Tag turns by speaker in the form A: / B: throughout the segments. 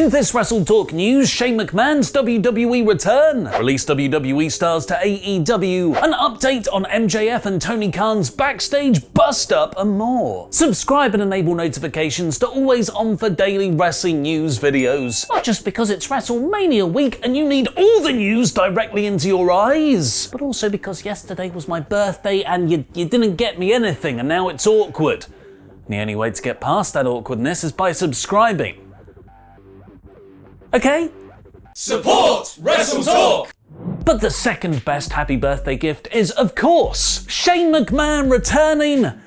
A: In this WrestleTalk news, Shane McMahon's WWE return, released WWE Stars To AEW, an update on MJF and Tony Khan's backstage bust-up and more. Subscribe and enable notifications to always on for daily wrestling news videos. Not just because it's WrestleMania week and you need all the news directly into your eyes, but also because yesterday was my birthday and you didn't get me anything and now it's awkward. And the only way to get past that awkwardness is by subscribing. Okay?
B: Support WrestleTalk!
A: But the second best happy birthday gift is, of course, Shane McMahon returning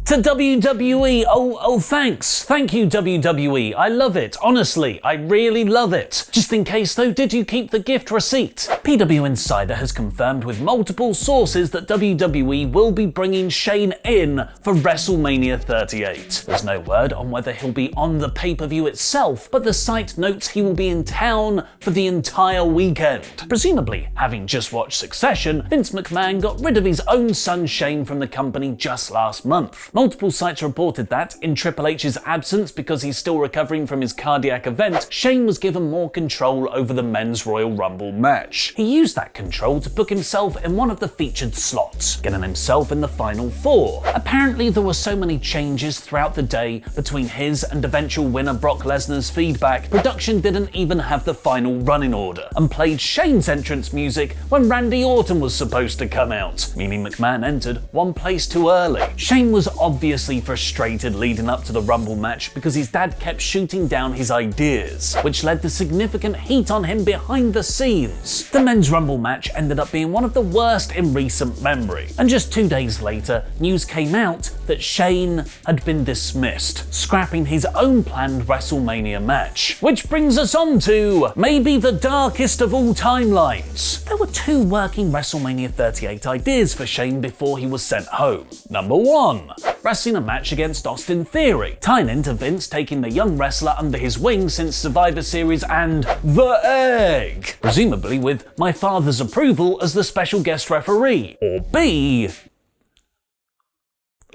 A: to WWE. Oh, thanks. Thank you, WWE. I love it. Honestly, I really love it. Just in case though, did you keep the gift receipt? PW Insider has confirmed with multiple sources that WWE will be bringing Shane in for WrestleMania 38. There's no word on whether he'll be on the pay-per-view itself, but the site notes he will be in town for the entire weekend. Presumably, having just watched Succession, Vince McMahon got rid of his own son Shane from the company just last month. Multiple sites reported that, in Triple H's absence because he's still recovering from his cardiac event, Shane was given more control over the Men's Royal Rumble match. He used that control to book himself in one of the featured slots, getting himself in the final four. Apparently there were so many changes throughout the day between his and eventual winner Brock Lesnar's feedback, production didn't even have the final running order, and played Shane's entrance music when Randy Orton was supposed to come out, meaning McMahon entered one place too early. Shane was obviously frustrated leading up to the Rumble match because his dad kept shooting down his ideas, which led to significant heat on him behind the scenes. The Men's Rumble match ended up being one of the worst in recent memory, and just 2 days later, news came out that Shane had been dismissed, scrapping his own planned WrestleMania match. Which brings us on to maybe the darkest of all timelines. There were two working WrestleMania 38 ideas for Shane before he was sent home. Number 1. Wrestling a match against Austin Theory, tying into Vince taking the young wrestler under his wing since Survivor Series and The Egg, presumably with my father's approval as the special guest referee. Or B.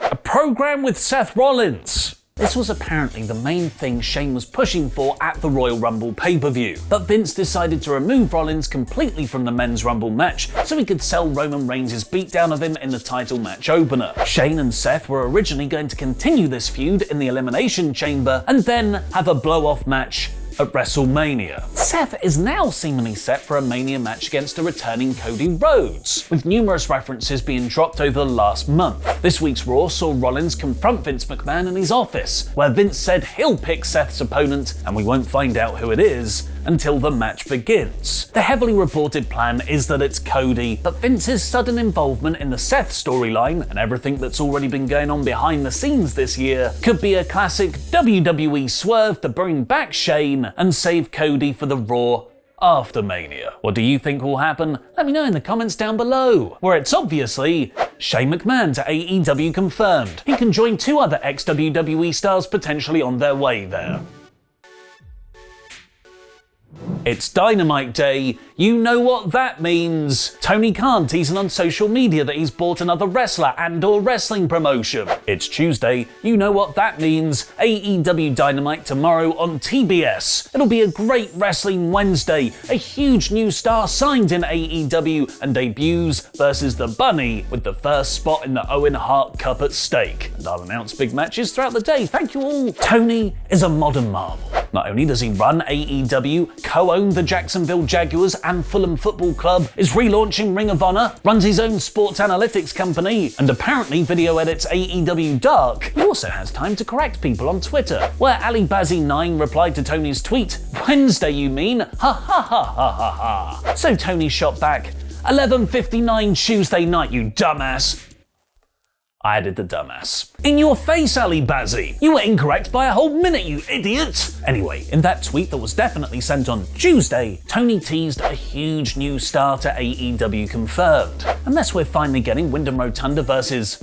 A: A program with Seth Rollins. This was apparently the main thing Shane was pushing for at the Royal Rumble pay-per-view, but Vince decided to remove Rollins completely from the Men's Rumble match so he could sell Roman Reigns' beatdown of him in the title match opener. Shane and Seth were originally going to continue this feud in the Elimination Chamber and then have a blow-off match at WrestleMania. Seth is now seemingly set for a Mania match against a returning Cody Rhodes, with numerous references being dropped over the last month. This week's Raw saw Rollins confront Vince McMahon in his office, where Vince said he'll pick Seth's opponent and we won't find out who it is until the match begins. The heavily reported plan is that it's Cody, but Vince's sudden involvement in the Seth storyline and everything that's already been going on behind the scenes this year could be a classic WWE swerve to bring back Shane and save Cody for the Raw after Mania. What do you think will happen? Let me know in the comments down below, where it's obviously Shane McMahon to AEW confirmed. He can join 2 other ex-WWE stars potentially on their way there. It's Dynamite Day, you know what that means. Tony Khan teasing on social media that he's bought another wrestler and/or wrestling promotion. It's Tuesday, you know what that means. AEW Dynamite tomorrow on TBS. It'll be a great wrestling Wednesday. A huge new star signed in AEW and debuts versus the Bunny with the first spot in the Owen Hart Cup at stake. And I'll announce big matches throughout the day, thank you all. Tony is a modern marvel. Not only does he run AEW, co-own the Jacksonville Jaguars and Fulham Football Club, is relaunching Ring of Honor, runs his own sports analytics company, and apparently video edits AEW Dark, he also has time to correct people on Twitter, where AliBazzy9 replied to Tony's tweet, "Wednesday you mean? Ha ha ha ha ha ha." So Tony shot back, 11:59 Tuesday night, you dumbass. I added the dumbass. In your face, AliBazzy! You were incorrect by a whole minute, you idiot! Anyway, in that tweet that was definitely sent on Tuesday, Tony teased a huge new star to AEW confirmed. Unless we're finally getting Wyndham Rotunda versus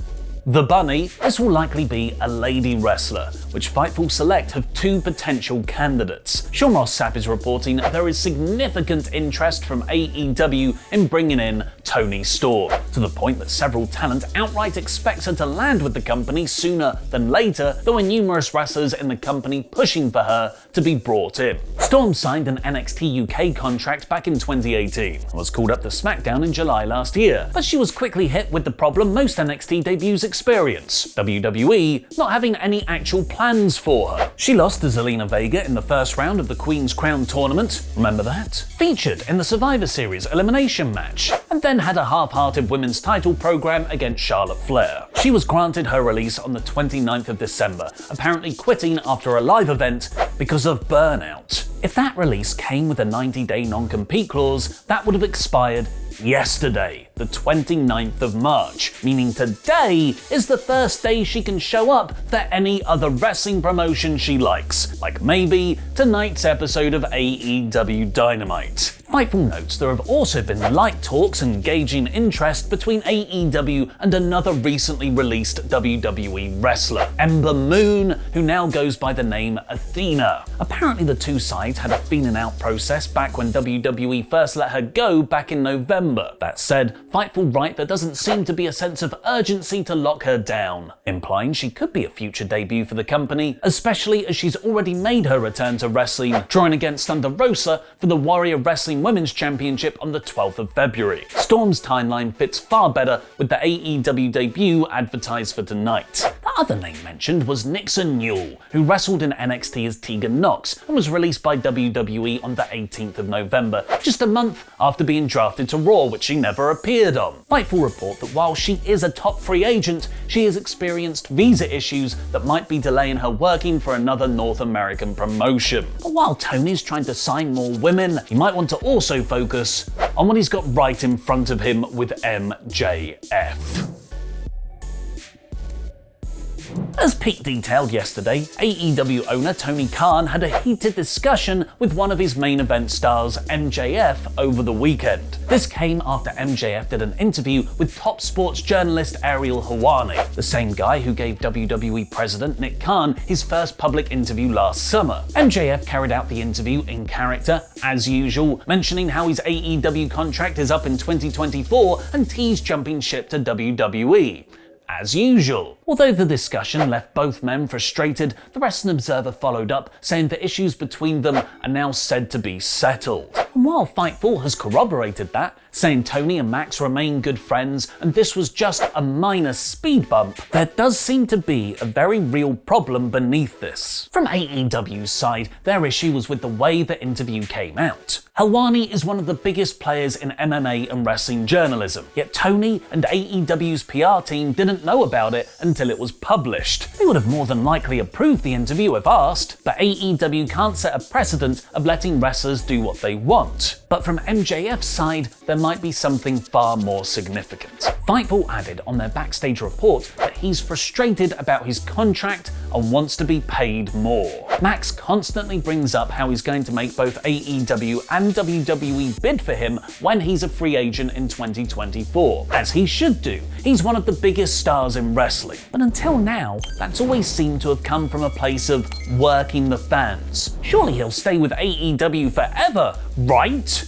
A: The Bunny, this will likely be a lady wrestler, which Fightful Select have two potential candidates. Sean Ross Sapp is reporting there is significant interest from AEW in bringing in Toni Storm, to the point that several talent outright expect her to land with the company sooner than later, there were numerous wrestlers in the company pushing for her to be brought in. Storm signed an NXT UK contract back in 2018 and was called up to SmackDown in July last year, but she was quickly hit with the problem most NXT debuts experience: WWE not having any actual plans for her. She lost to Zelina Vega in the first round of the Queen's Crown tournament, remember that? Featured in the Survivor Series elimination match, and then had a half-hearted women's title program against Charlotte Flair. She was granted her release on the 29th of December, apparently quitting after a live event because of burnout. If that release came with a 90-day non-compete clause, that would have expired yesterday, the 29th of March, meaning today is the first day she can show up for any other wrestling promotion she likes, like maybe tonight's episode of AEW Dynamite. Fightful notes there have also been light talks and gauging interest between AEW and another recently released WWE wrestler, Ember Moon, who now goes by the name Athena. Apparently the two sides had a feeling out process back when WWE first let her go back in November. That said, Fightful write there doesn't seem to be a sense of urgency to lock her down, implying she could be a future debut for the company, especially as she's already made her return to wrestling, drawing against Thunder Rosa for the Warrior Wrestling Women's Championship on the 12th of February. Storm's timeline fits far better with the AEW debut advertised for tonight. The other name mentioned was Nixon Newell, who wrestled in NXT as Tegan Knox and was released by WWE on the 18th of November, just a month after being drafted to Raw, which she never appeared on. Fightful report that while she is a top free agent, she has experienced visa issues that might be delaying her working for another North American promotion. But while Tony's trying to sign more women, he might want to also focus on what he's got right in front of him with MJF. As Pete detailed yesterday, AEW owner Tony Khan had a heated discussion with one of his main event stars, MJF, over the weekend. This came after MJF did an interview with top sports journalist Ariel Helwani, the same guy who gave WWE president Nick Khan his first public interview last summer. MJF carried out the interview in character, as usual, mentioning how his AEW contract is up in 2024 and teased jumping ship to WWE. As usual. Although the discussion left both men frustrated, the Wrestling Observer followed up, saying the issues between them are now said to be settled. And while Fightful has corroborated that, saying Tony and Max remain good friends and this was just a minor speed bump, there does seem to be a very real problem beneath this. From AEW's side, their issue was with the way the interview came out. Helwani is one of the biggest players in MMA and wrestling journalism, yet Tony and AEW's PR team didn't know about it until it was published. They would have more than likely approved the interview if asked, but AEW can't set a precedent of letting wrestlers do what they want. But from MJF's side, there might be something far more significant. Fightful added on their backstage report that he's frustrated about his contract and wants to be paid more. Max constantly brings up how he's going to make both AEW and WWE bid for him when he's a free agent in 2024, as he should do. He's one of the biggest stars in wrestling. But until now, that's always seemed to have come from a place of working the fans. Surely he'll stay with AEW forever, right?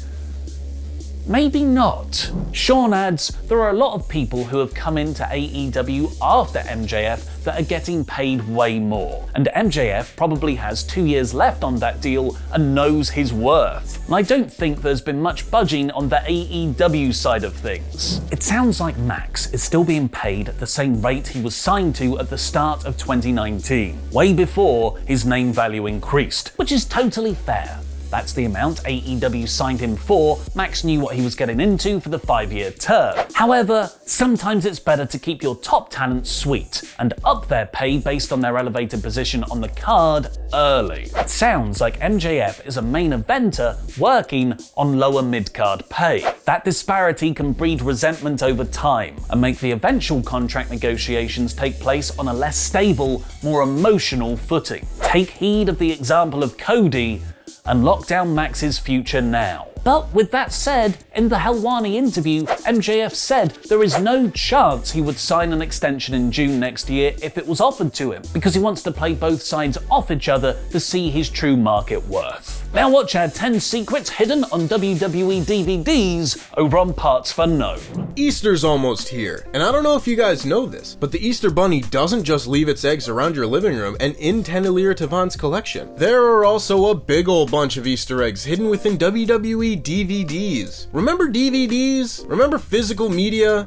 A: Maybe not. Sean adds, there are a lot of people who have come into AEW after MJF that are getting paid way more, and MJF probably has 2 years left on that deal and knows his worth. And I don't think there's been much budging on the AEW side of things. It sounds like Max is still being paid at the same rate he was signed to at the start of 2019, way before his name value increased, which is totally fair. That's the amount AEW signed him for. Max knew what he was getting into for the 5-year term. However, sometimes it's better to keep your top talent sweet and up their pay based on their elevated position on the card early. It sounds like MJF is a main eventer working on lower mid-card pay. That disparity can breed resentment over time and make the eventual contract negotiations take place on a less stable, more emotional footing. Take heed of the example of Cody and lock down Max's future now. But with that said, in the Helwani interview, MJF said there is no chance he would sign an extension in June next year if it was offered to him, because he wants to play both sides off each other to see his true market worth. Now watch our 10 secrets hidden on WWE DVDs over on Parts for Known.
C: Easter's almost here, and I don't know if you guys know this, but the Easter Bunny doesn't just leave its eggs around your living room and in Tenelier Tavant's collection. There are also a big ol' bunch of Easter eggs hidden within WWE DVDs. Remember DVDs? Remember physical media?